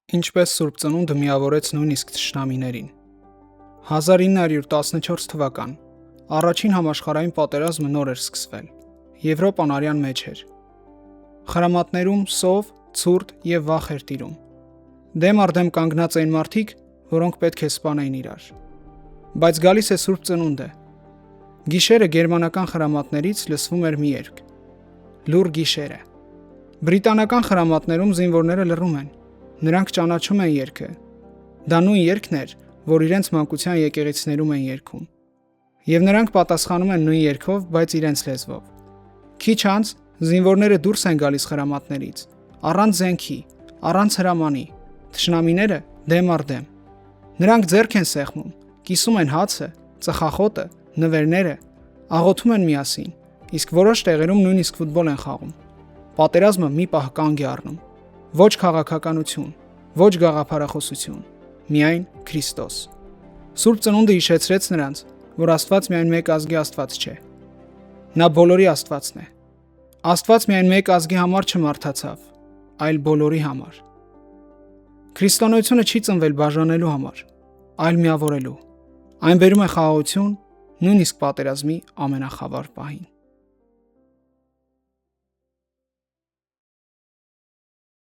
Ինչպես Սուրբ Ծնունդը միավորեց նույնիսկ թշնամիներին։ 1914 թվական առաջին համաշխարհային պատերազմը նոր էր սկսվել։ Եվրոպան արյան մեջ էր։ Խրամատներում սով, ցուրտ եւ վախ էր տիրում։ Դեմ առ դեմ կանգնած էին մարդիկ, որոնք պետք է սպանեին իրար։ Բայց գալիս է Սուրբ Ծնունդը։ Գիշերը գերմանական խրամատներից լսվում էր մի երգ։ Լուր գիշերը։ Բրիտանական խրամատներում զինվորները լռում են։ Նրանք ճանաչում են երգը։ Դա նույն երգն էր, որ իրենց մանկության եկեղեցիներում են երգում։ Եվ նրանք պատասխանում են նույն երգով, բայց իրենց լեզվով։ Քիչ անց զինվորները դուրս են գալիս խրամատներից, առանց զենքի, առանց հրամանի, թշնամիները դեմ առ դեմ։ Նրանք ձեռք են սեղմում, կիսում են հացը, ծխախոտը, նվերները, աղոթում են միասին, իսկ որոշ տեղերում նույնիսկ ֆուտբոլ են խաղում։ Պատերազմը մի պահ կանգ է առնում։ Ոչ քաղաքականություն, ոչ գաղափարախոսություն, միայն Քրիստոս։ Սուրբ Ծնունդը հիշեցրեց նրանց, որ Աստված միայն մեկ ազգի Աստված չէ։ Նա բոլորի Աստվածն է։ Աստված միայն մեկ ազգի համար չմարդացավ, այլ բոլորի համար։ Քրիստոնեությունը չի ծնվել բաժանելու համար, այլ միավորելու։ Այն բերում է խաղաղություն, նույնիսկ պատերազմի ամենախավար պահին։